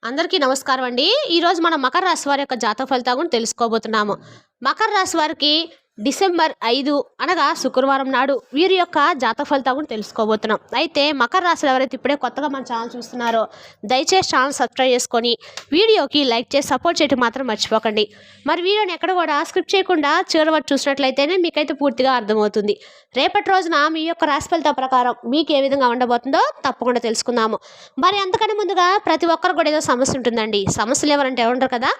అందరికీ నమస్కారం అండి. ఈరోజు మనం మకర రాశి వారి యొక్క జాతక ఫలితాల గురించి తెలుసుకోబోతున్నాము. మకర రాశి వారికి డిసెంబర్ 5 అనగా శుక్రవారం నాడు వీరి యొక్క జాతక ఫలితాల గురించి తెలుసుకోబోతున్నాం. అయితే మకర రాశిలో ఎవరైతే ఇప్పుడే కొత్తగా మన ఛానల్ చూస్తున్నారో దయచేసి ఛానల్ సబ్స్క్రైబ్ చేసుకొని వీడియోకి లైక్ చేసి సపోర్ట్ చేయడం మాత్రం మర్చిపోకండి. మరి వీడియోని ఎక్కడ కూడా స్క్రిప్ట్ చేయకుండా చివరి వరకు చూసినట్లయితేనే మీకైతే పూర్తిగా అర్థమవుతుంది. రేపటి రోజున మీ యొక్క రాశి ఫలితాల ప్రకారం మీకు ఏ విధంగా ఉండబోతుందో తప్పకుండా తెలుసుకుందాము. మరి అంతకన్నా ముందుగా ప్రతి ఒక్కరు కూడా ఏదో సమస్య ఉంటుందండి. సమస్యలు ఎవరంటే ఎవరుంటారు కదా,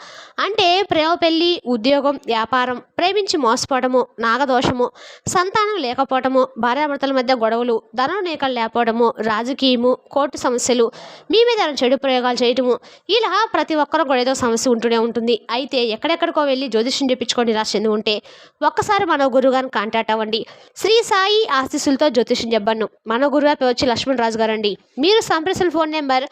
అంటే ప్రేమ, పెళ్లి, ఉద్యోగం, వ్యాపారం, ప్రేమించి మోసపోవడము, నాగదోషము, సంతానం లేకపోవటము, భార్యాభర్తల మధ్య గొడవలు, ధనం నేకలు లేకపోవడము, రాజకీయము, కోర్టు సమస్యలు, మీ మీద చెడు ప్రయోగాలు చేయటము, ఇలా ప్రతి ఒక్కరు కూడా ఏదో సమస్య ఉంటూనే ఉంటుంది. అయితే ఎక్కడెక్కడికో వెళ్ళి జ్యోతిష్యం చెప్పించుకొని రాసి చెంది ఉంటే ఒక్కసారి మన గురుగారిని కాంటాక్ట్ అవ్వండి. శ్రీ సాయి ఆశీస్సులతో జ్యోతిష్యం చెప్పను. మన గురుగారి పేరు వచ్చి లక్ష్మణ్ రాజు గారు అండి. మీరు సంప్రదించిన ఫోన్ నెంబర్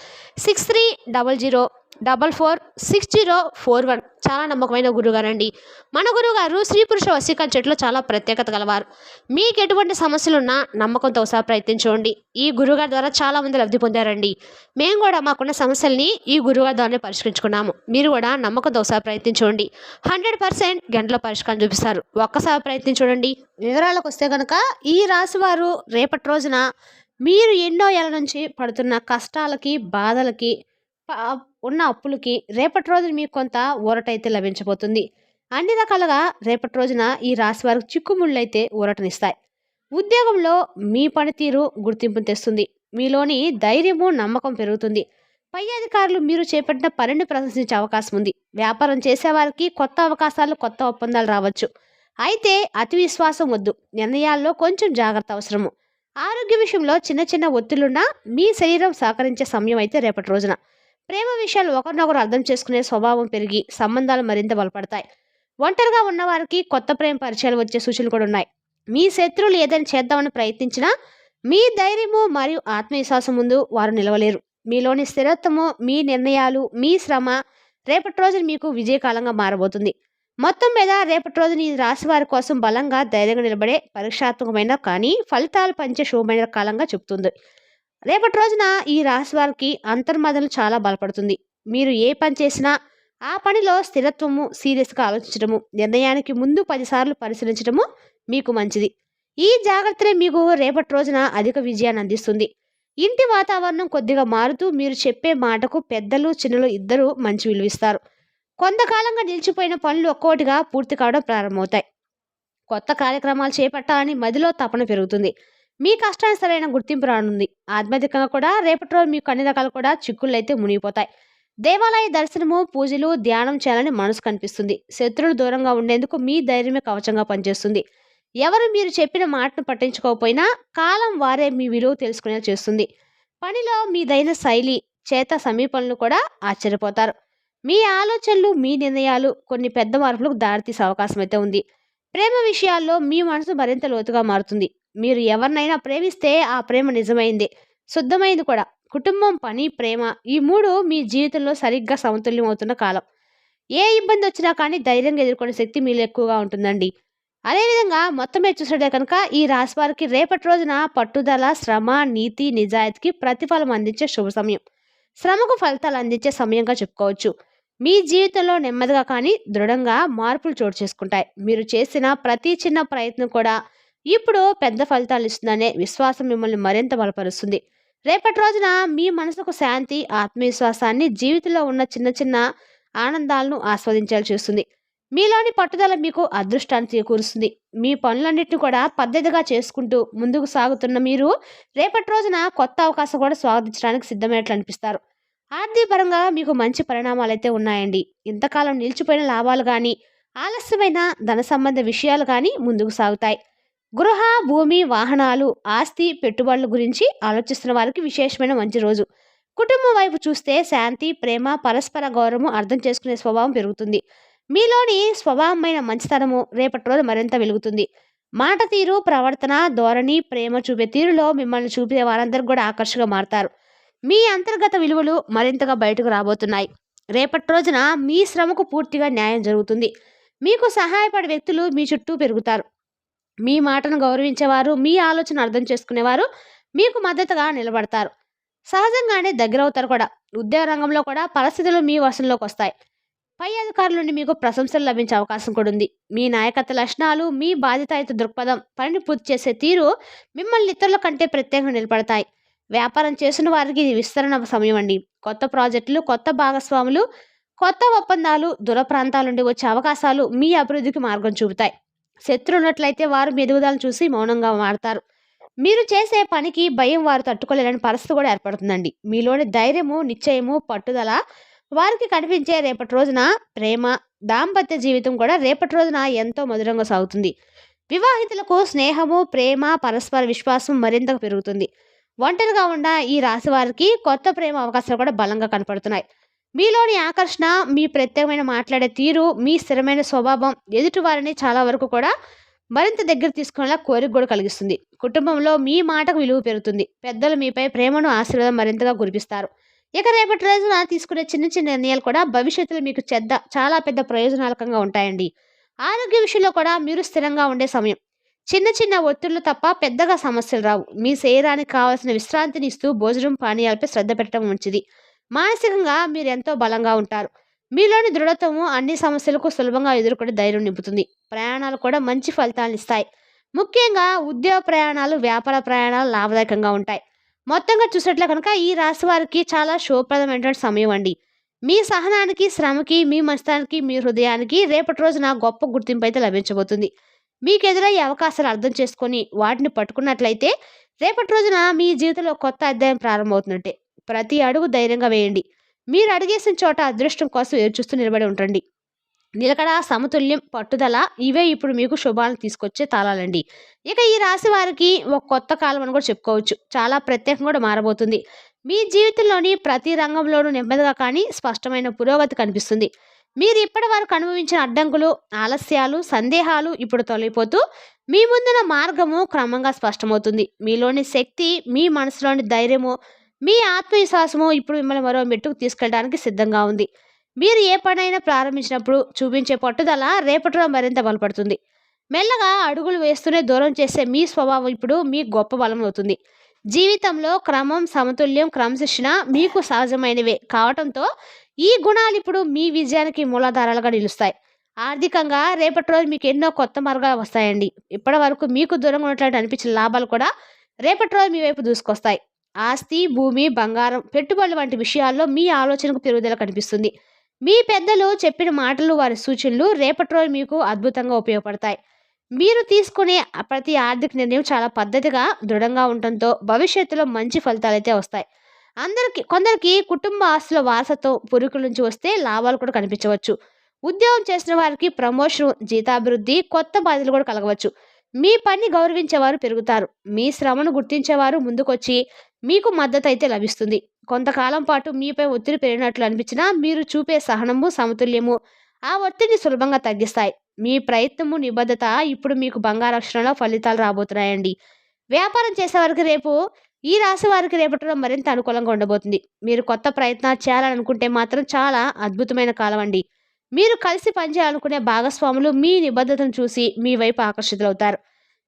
6300446041. చాలా నమ్మకమైన గురుగారండి. మన గురుగారు స్త్రీ పురుష వశీకరణ చెట్టులో చాలా ప్రత్యేకత గలవారు. మీకు ఎటువంటి సమస్యలున్నా నమ్మకంతో ఒకసారి ప్రయత్నించండి. ఈ గురుగారి ద్వారా చాలా మంది లబ్ధి పొందారండి. మేము కూడా మాకున్న సమస్యల్ని ఈ గురుగారి ద్వారానే పరిష్కరించుకున్నాము. మీరు కూడా నమ్మకంతో ఒకసారి ప్రయత్నించండి. 100% గంటలో పరిష్కారం చూపిస్తారు. ఒక్కసారి ప్రయత్నించండి. వివరాలకు వస్తే కనుక ఈ రాశి వారు రేపటి రోజున మీరు ఎన్నో ఏళ్ళ నుంచి పడుతున్న కష్టాలకి, బాధలకి, ఉన్న అప్పులకి రేపటి రోజున మీకు కొంత ఊరటైతే లభించబోతుంది. అన్ని రకాలుగా రేపటి రోజున ఈ రాశి వారికి చిక్కుముళ్ళైతే ఊరటనిస్తాయి. ఉద్యోగంలో మీ పనితీరు గుర్తింపును తెస్తుంది. మీలోని ధైర్యము, నమ్మకం పెరుగుతుంది. పై అధికారులు మీరు చేపట్టిన పనిని ప్రశంసించే అవకాశం ఉంది. వ్యాపారం చేసేవారికి కొత్త అవకాశాలు, కొత్త ఒప్పందాలు రావచ్చు. అయితే అతి విశ్వాసం వద్దు. నిర్ణయాల్లో కొంచెం జాగ్రత్త అవసరము. ఆరోగ్య విషయంలో చిన్న చిన్న ఒత్తిళ్లున్నా మీ శరీరం సహకరించే సమయం అయితే రేపటి రోజున. ప్రేమ విషయాలు ఒకరినొకరు అర్థం చేసుకునే స్వభావం పెరిగి సంబంధాలు మరింత బలపడతాయి. ఒంటరిగా ఉన్నవారికి కొత్త ప్రేమ పరిచయాలు వచ్చే సూచనలు కూడా ఉన్నాయి. మీ శత్రువులు ఏదైనా చేద్దామని ప్రయత్నించినా మీ ధైర్యము మరియు ఆత్మవిశ్వాసం ముందు వారు నిలవలేరు. మీలోని స్థిరత్వము, మీ నిర్ణయాలు, మీ శ్రమ రేపటి రోజున మీకు విజయకాలంగా మారబోతుంది. మొత్తం మీద రేపటి రోజున ఈ రాశి వారి కోసం బలంగా, ధైర్యంగా నిలబడే పరీక్షాత్మకమైన కానీ ఫలితాలు పంచే శుభమైన కాలంగా చెబుతుంది. రేపటి రోజున ఈ రాశి వారికి అంతర్మదలు చాలా బలపడుతుంది. మీరు ఏ పని చేసినా ఆ పనిలో స్థిరత్వము, సీరియస్గా ఆలోచించడము, నిర్ణయానికి ముందు 10 సార్లు పరిశీలించడము మీకు మంచిది. ఈ జాగ్రత్తలే మీకు రేపటి రోజున అధిక విజయాన్ని అందిస్తుంది. ఇంటి వాతావరణం కొద్దిగా మారుతూ మీరు చెప్పే మాటకు పెద్దలు, చిన్నలు ఇద్దరు మంచి విలువిస్తారు. కొంతకాలంగా నిలిచిపోయిన పనులు ఒక్కోటిగా పూర్తి కావడం ప్రారంభమవుతాయి. కొత్త కార్యక్రమాలు చేపట్టాలని మదిలో తపన పెరుగుతుంది. మీ కష్టానికి సరైన గుర్తింపు రానుంది. ఆధ్యాత్మికంగా కూడా రేపటి రోజు మీకు అన్ని రకాలు కూడా చిక్కుళ్ళైతే మునిగిపోతాయి. దేవాలయ దర్శనము, పూజలు, ధ్యానం చేయాలని మనసు కనిపిస్తుంది. శత్రువులు దూరంగా ఉండేందుకు మీ ధైర్యమే కవచంగా పనిచేస్తుంది. ఎవరు మీరు చెప్పిన మాటను పట్టించుకోకపోయినా కాలం వారే మీ విలువ తెలుసుకునేలా చేస్తుంది. పనిలో మీదైన శైలి చేత సమీపంలో కూడా ఆశ్చర్యపోతారు. మీ ఆలోచనలు, మీ నిర్ణయాలు కొన్ని పెద్ద మార్పులకు దారితీసే అవకాశం అయితే ఉంది. ప్రేమ విషయాల్లో మీ మనసు మరింత లోతుగా మారుతుంది. మీరు ఎవరినైనా ప్రేమిస్తే ఆ ప్రేమ నిజమైంది, శుద్ధమైంది కూడా. కుటుంబం, పని, ప్రేమ ఈ మూడు మీ జీవితంలో సరిగ్గా సమతుల్యం అవుతున్న కాలం. ఏ ఇబ్బంది వచ్చినా కానీ ధైర్యంగా ఎదుర్కొనే శక్తి మీలో ఎక్కువగా ఉంటుందండి. అదేవిధంగా మొత్తం మీద చూసినట్టే కనుక ఈ రాశి వారికి రేపటి రోజున పట్టుదల, శ్రమ, నీతి, నిజాయితీకి ప్రతిఫలం అందించే శుభ సమయం. శ్రమకు ఫలితాలు అందించే సమయంగా చెప్పుకోవచ్చు. మీ జీవితంలో నెమ్మదిగా కానీ దృఢంగా మార్పులు చోటు చేసుకుంటాయి. మీరు చేసిన ప్రతి చిన్న ప్రయత్నం కూడా ఇప్పుడు పెద్ద ఫలితాలు ఇస్తుందనే విశ్వాసం మిమ్మల్ని మరింత బలపరుస్తుంది. రేపటి రోజున మీ మనసుకు శాంతి, ఆత్మవిశ్వాసాన్ని, జీవితంలో ఉన్న చిన్న చిన్న ఆనందాలను ఆస్వాదించాలి చేస్తుంది. మీలోని పట్టుదల మీకు అదృష్టాన్ని చేకూరుస్తుంది. మీ పనులన్నింటినీ కూడా పద్ధతిగా చేసుకుంటూ ముందుకు సాగుతున్న మీరు రేపటి రోజున కొత్త అవకాశం కూడా స్వాగతించడానికి సిద్ధమైనట్లు అనిపిస్తారు. ఆర్థికపరంగా మీకు మంచి పరిణామాలు అయితే ఉన్నాయండి. ఇంతకాలం నిలిచిపోయిన లాభాలు కానీ, ఆలస్యమైన ధన సంబంధ విషయాలు కానీ ముందుకు సాగుతాయి. గృహ, భూమి, వాహనాలు, ఆస్తి, పెట్టుబడుల గురించి ఆలోచిస్తున్న వారికి విశేషమైన మంచి రోజు. కుటుంబం వైపు చూస్తే శాంతి, ప్రేమ, పరస్పర గౌరవం, అర్థం చేసుకునే స్వభావం పెరుగుతుంది. మీలోని స్వభావమైన మంచితనము రేపటి రోజు మరింత వెలుగుతుంది. మాట తీరు, ప్రవర్తన, ధోరణి, ప్రేమ చూపే తీరులో మిమ్మల్ని చూపే వారందరూ కూడా ఆకర్షగా మారతారు. మీ అంతర్గత విలువలు మరింతగా బయటకు రాబోతున్నాయి. రేపటి రోజున మీ శ్రమకు పూర్తిగా న్యాయం జరుగుతుంది. మీకు సహాయపడే వ్యక్తులు మీ చుట్టూ పెరుగుతారు. మీ మాటను గౌరవించేవారు, మీ ఆలోచన అర్థం చేసుకునేవారు మీకు మద్దతుగా నిలబడతారు. సహజంగానే దగ్గరవుతారు కూడా. ఉద్యోగ రంగంలో కూడా పరిస్థితులు మీ వశంలోకి వస్తాయి. పై అధికారుల నుండి మీకు ప్రశంసలు లభించే అవకాశం కూడా ఉంది. మీ నాయకత్వ లక్షణాలు, మీ బాధ్యతాయుత దృక్పథం, పనిని పూర్తి చేసే తీరు మిమ్మల్ని ఇతరుల కంటే ప్రత్యేకంగా నిలబడతాయి. వ్యాపారం చేసిన వారికి ఇది విస్తరణ సమయం అండి. కొత్త ప్రాజెక్టులు, కొత్త భాగస్వాములు, కొత్త ఒప్పందాలు, దూర ప్రాంతాల నుండి వచ్చే అవకాశాలు మీ అభివృద్ధికి మార్గం చూపుతాయి. శత్రువు ఉన్నట్లయితే వారు మీ ఎదుగుదలను చూసి మౌనంగా మారతారు. మీరు చేసే పనికి భయం వారు తట్టుకోలేని పరిస్థితి కూడా ఏర్పడుతుందండి. మీలోని ధైర్యము, నిశ్చయము, పట్టుదల వారికి కనిపించే రేపటి రోజున ప్రేమ, దాంపత్య జీవితం కూడా రేపటి రోజున ఎంతో మధురంగా సాగుతుంది. వివాహితులకు స్నేహము, ప్రేమ, పరస్పర విశ్వాసం మరింతగా పెరుగుతుంది. ఒంటరిగా ఉన్న ఈ రాశి వారికి కొత్త ప్రేమ అవకాశాలు కూడా బలంగా కనపడుతున్నాయి. మీలోని ఆకర్షణ, మీ ప్రత్యేకమైన మాట్లాడే తీరు, మీ స్థిరమైన స్వభావం ఎదుటి వారిని చాలా వరకు కూడా మరింత దగ్గర తీసుకునేలా కోరిక కూడా కలిగిస్తుంది. కుటుంబంలో మీ మాటకు విలువ పెరుగుతుంది. పెద్దలు మీపై ప్రేమను, ఆశీర్వాదం మరింతగా కురిపిస్తారు. ఇక రేపటి రోజున తీసుకునే చిన్న చిన్న నిర్ణయాలు కూడా భవిష్యత్తులో మీకు చాలా పెద్ద ప్రయోజనాలకంగా ఉంటాయండి. ఆరోగ్య విషయంలో కూడా మీరు స్థిరంగా ఉండే సమయం. చిన్న చిన్న ఒత్తిళ్లు తప్ప పెద్దగా సమస్యలు రావు. మీ శరీరానికి కావాల్సిన విశ్రాంతిని ఇస్తూ భోజనం, పానీయాలపై శ్రద్ధ పెట్టడం మంచిది. మానసికంగా మీరు ఎంతో బలంగా ఉంటారు. మీలోని దృఢత్వము అన్ని సమస్యలకు సులభంగా ఎదుర్కొనే ధైర్యం నింపుతుంది. ప్రయాణాలు కూడా మంచి ఫలితాలను ఇస్తాయి. ముఖ్యంగా ఉద్యోగ ప్రయాణాలు, వ్యాపార ప్రయాణాలు లాభదాయకంగా ఉంటాయి. మొత్తంగా చూసినట్లే కనుక ఈ రాశి వారికి చాలా శుభప్రదమైనటువంటి సమయం అండి. మీ సహనానికి, శ్రమకి, మీ మనస్తానికి, మీ హృదయానికి రేపటి రోజున గొప్ప గుర్తింపు అయితే లభించబోతుంది. మీకు ఎదురయ్యే అవకాశాలు అర్థం చేసుకొని వాటిని పట్టుకున్నట్లయితే రేపటి రోజున మీ జీవితంలో కొత్త అధ్యాయం ప్రారంభమవుతున్నట్టే. ప్రతి అడుగు ధైర్యంగా వేయండి. మీరు అడుగేసిన చోట అదృష్టం కోసం ఎదురుచూస్తూ నిలబడి ఉండండి. నిలకడ, సమతుల్యం, పట్టుదల ఇవే ఇప్పుడు మీకు శుభాలను తీసుకొచ్చే తాళాలండి. ఇక ఈ రాశి వారికి ఒక కొత్త కాలం అని కూడా చెప్పుకోవచ్చు. చాలా ప్రత్యేకంగా కూడా మారబోతుంది. మీ జీవితంలోని ప్రతి రంగంలోనూ నెమ్మదిగా కానీ స్పష్టమైన పురోగతి కనిపిస్తుంది. మీరు ఇప్పటి వరకు అనుభవించిన అడ్డంకులు, ఆలస్యాలు, సందేహాలు ఇప్పుడు తొలగిపోతూ మీ ముందున్న మార్గము క్రమంగా స్పష్టమవుతుంది. మీలోని శక్తి, మీ మనసులోని ధైర్యము, మీ ఆత్మవిశ్వాసము ఇప్పుడు మిమ్మల్ని మరో మెట్టుకు తీసుకెళ్ళడానికి సిద్ధంగా ఉంది. మీరు ఏ పనైనా ప్రారంభించినప్పుడు చూపించే పట్టుదల రేపటిలో మరింత బలపడుతుంది. మెల్లగా అడుగులు వేస్తూనే దూరం చేసే మీ స్వభావం ఇప్పుడు మీ గొప్ప బలం అవుతుంది. జీవితంలో క్రమం, సమతుల్యం, క్రమశిక్షణ మీకు సహజమైనవే కావటంతో ఈ గుణాలు ఇప్పుడు మీ విజయానికి మూలాధారాలుగా నిలుస్తాయి. ఆర్థికంగా రేపటి రోజు మీకు ఎన్నో కొత్త మార్గాలు వస్తాయండి. ఇప్పటి వరకు మీకు దూరంగా ఉన్నట్లు అనిపించిన లాభాలు కూడా రేపటి రోజు మీ వైపు దూసుకొస్తాయి. ఆస్తి, భూమి, బంగారం, పెట్టుబడులు వంటి విషయాల్లో మీ ఆలోచనకు పెరుగుదల కనిపిస్తుంది. మీ పెద్దలు చెప్పిన మాటలు, వారి సూచనలు రేపటి రోజు మీకు అద్భుతంగా ఉపయోగపడతాయి. మీరు తీసుకునే ప్రతి ఆర్థిక నిర్ణయం చాలా పద్ధతిగా, దృఢంగా ఉండటంతో భవిష్యత్తులో మంచి ఫలితాలైతే వస్తాయి. కొందరికి కుటుంబ ఆస్తుల వారసత్వం, పురుకుల నుంచి వస్తే లాభాలు కూడా కనిపించవచ్చు. ఉద్యోగం చేసిన వారికి ప్రమోషన్, జీతాభివృద్ధి, కొత్త బాధ్యతలు కూడా కలగవచ్చు. మీ పని గౌరవించేవారు పెరుగుతారు. మీ శ్రమను గుర్తించేవారు ముందుకొచ్చి మీకు మద్దతు అయితే లభిస్తుంది. కొంతకాలం పాటు మీపై ఒత్తిడి పెరిగినట్లు అనిపించినా మీరు చూపే సహనము, సమతుల్యము ఆ ఒత్తిడిని సులభంగా తగ్గిస్తాయి. మీ ప్రయత్నము, నిబద్ధత ఇప్పుడు మీకు బంగారు అక్షరంలో ఫలితాలు రాబోతున్నాయండి. వ్యాపారం చేసేవారికి ఈ రాశి వారికి రేపటిలో మరింత అనుకూలంగా ఉండబోతుంది. మీరు కొత్త ప్రయత్నాలు చేయాలనుకుంటే మాత్రం చాలా అద్భుతమైన కాలం అండి. మీరు కలిసి పనిచేయాలనుకునే భాగస్వాములు మీ నిబద్ధతను చూసి మీ వైపు ఆకర్షితులవుతారు.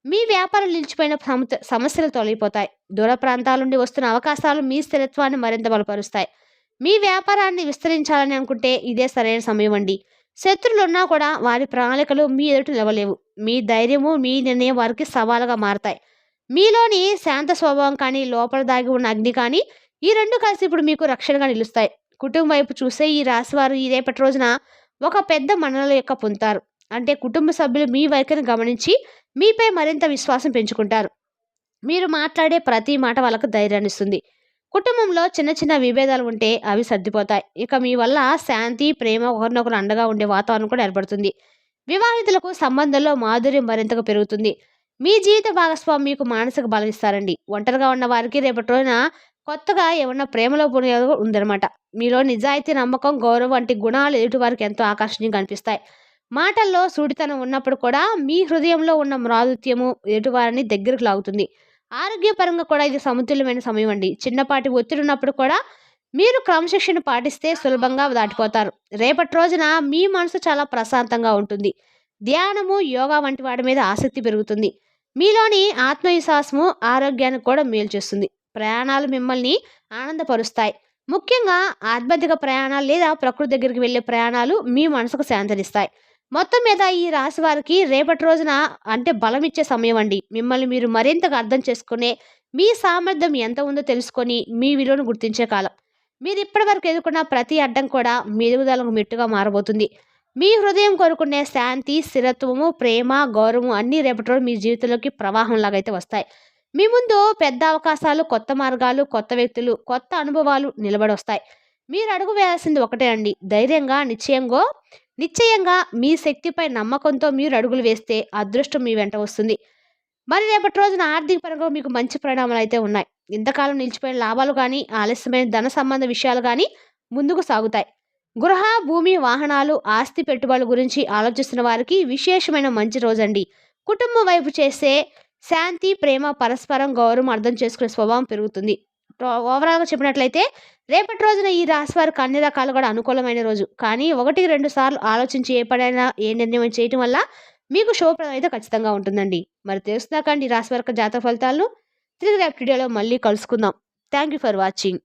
మీ వ్యాపారం నిలిచిపోయిన సమస్యలు తొలగిపోతాయి. దూర ప్రాంతాల నుండి వస్తున్న అవకాశాలు మీ స్థిరత్వాన్ని మరింత బలపరుస్తాయి. మీ వ్యాపారాన్ని విస్తరించాలని అనుకుంటే ఇదే సరైన సమయం అండి. శత్రువులు ఉన్నా కూడా వారి ప్రణాళికలు మీ ఎదుట నిలవలేవు. మీ ధైర్యము, మీ నిర్ణయం వారికి సవాలుగా మారతాయి. మీలోని శాంత స్వభావం కానీ, లోపల దాగి ఉన్న అగ్ని కానీ ఈ రెండు కలిసి ఇప్పుడు మీకు రక్షణగా నిలుస్తాయి. కుటుంబం వైపు చూస్తే ఈ రాశివారు ఈ రేపటి రోజున ఒక పెద్ద మనల యొక్క పొందుతారు. అంటే కుటుంబ సభ్యులు మీ వైఖరిని గమనించి మీపై మరింత విశ్వాసం పెంచుకుంటారు. మీరు మాట్లాడే ప్రతి మాట వాళ్ళకు ధైర్యాన్ని ఇస్తుంది. కుటుంబంలో చిన్న చిన్న విభేదాలు ఉంటే అవి సర్దిపోతాయి. ఇక మీ వల్ల శాంతి, ప్రేమ, ఒకరినొకరు అండగా ఉండే వాతావరణం కూడా ఏర్పడుతుంది. వివాహితులకు సంబంధంలో మాధుర్యం మరింతగా పెరుగుతుంది. మీ జీవిత భాగస్వామి మీకు మానసిక బలం ఇస్తారండి. ఒంటరిగా ఉన్న వారికి రేపటి రోజున కొత్తగా ఏమన్నా ప్రేమలో పుణ్యాలు ఉందన్నమాట. మీలో నిజాయితీ, నమ్మకం, గౌరవం వంటి గుణాలు ఎదుటి వారికి ఎంతో ఆకర్షణీయంగా కనిపిస్తాయి. మాటల్లో సూటితనం ఉన్నప్పుడు కూడా మీ హృదయంలో ఉన్న మృదుత్వము ఎదుటివారిని దగ్గరకు లాగుతుంది. ఆరోగ్యపరంగా కూడా ఇది సమతుల్యమైన సమయం అండి. చిన్నపాటి ఒత్తిడి ఉన్నప్పుడు కూడా మీరు క్రమశిక్షణ పాటిస్తే సులభంగా దాటిపోతారు. రేపటి రోజున మీ మనసు చాలా ప్రశాంతంగా ఉంటుంది. ధ్యానము, యోగా వంటి వాటి మీద ఆసక్తి పెరుగుతుంది. మీలోని ఆత్మవిశ్వాసము ఆరోగ్యానికి కూడా మేలు చేస్తుంది. ప్రయాణాలు మిమ్మల్ని ఆనందపరుస్తాయి. ముఖ్యంగా ఆధ్యాత్మిక ప్రయాణాలు లేదా ప్రకృతి దగ్గరికి వెళ్ళే ప్రయాణాలు మీ మనసుకు శాంతినిస్తాయి. మొత్తం మీద ఈ రాశి వారికి రేపటి రోజున అంటే బలమిచ్చే సమయం అండి. మిమ్మల్ని మీరు మరింతగా అర్థం చేసుకునే, మీ సామర్థ్యం ఎంత ఉందో తెలుసుకొని మీ విలువను గుర్తించే కాలం. మీరు ఇప్పటివరకు ఎదుర్కొన్న ప్రతి అడ్డం కూడా మీ ఎదుగుదలకు మెట్టుగా మారబోతుంది. మీ హృదయం కోరుకునే శాంతి, స్థిరత్వము, ప్రేమ, గౌరవం అన్నీ రేపటి రోజు మీ జీవితంలోకి ప్రవాహంలాగా అయితే వస్తాయి. మీ ముందు పెద్ద అవకాశాలు, కొత్త మార్గాలు, కొత్త వ్యక్తులు, కొత్త అనుభవాలు నిలబడొస్తాయి. మీరు అడుగు వేయాల్సింది ఒకటే అండి. ధైర్యంగా, నిశ్చయంగా మీ శక్తిపై నమ్మకంతో మీరు అడుగులు వేస్తే అదృష్టం మీ వెంట వస్తుంది. మరి రేపటి రోజున ఆర్థిక పరంగా మీకు మంచి పరిణామాలు అయితే ఉన్నాయి. ఇంతకాలం నిలిచిపోయిన లాభాలు కానీ, ఆలస్యమైన ధన సంబంధ విషయాలు కానీ ముందుకు సాగుతాయి. గృహ, భూమి, వాహనాలు, ఆస్తి పెట్టుబడుల గురించి ఆలోచిస్తున్న వారికి విశేషమైన మంచి రోజండి. కుటుంబం వైపు చేసే శాంతి, ప్రేమ, పరస్పరం గౌరవం అర్థం చేసుకునే స్వభావం పెరుగుతుంది. ఓవరాల్గా చెప్పినట్లయితే రేపటి రోజున ఈ రాశి వారికి అన్ని రకాలు కూడా అనుకూలమైన రోజు. కానీ 1-2 సార్లు ఆలోచించి ఏ పనైనా ఏ నిర్ణయం చేయటం వల్ల మీకు శుభప్రదం అయితే ఖచ్చితంగా ఉంటుందండి. మరి తెలుసుదాకండి ఈ రాశి వారికి జాతక ఫలితాలను తిరిగి రేపటి వీడియోలో మళ్ళీ కలుసుకుందాం. Thank you for watching.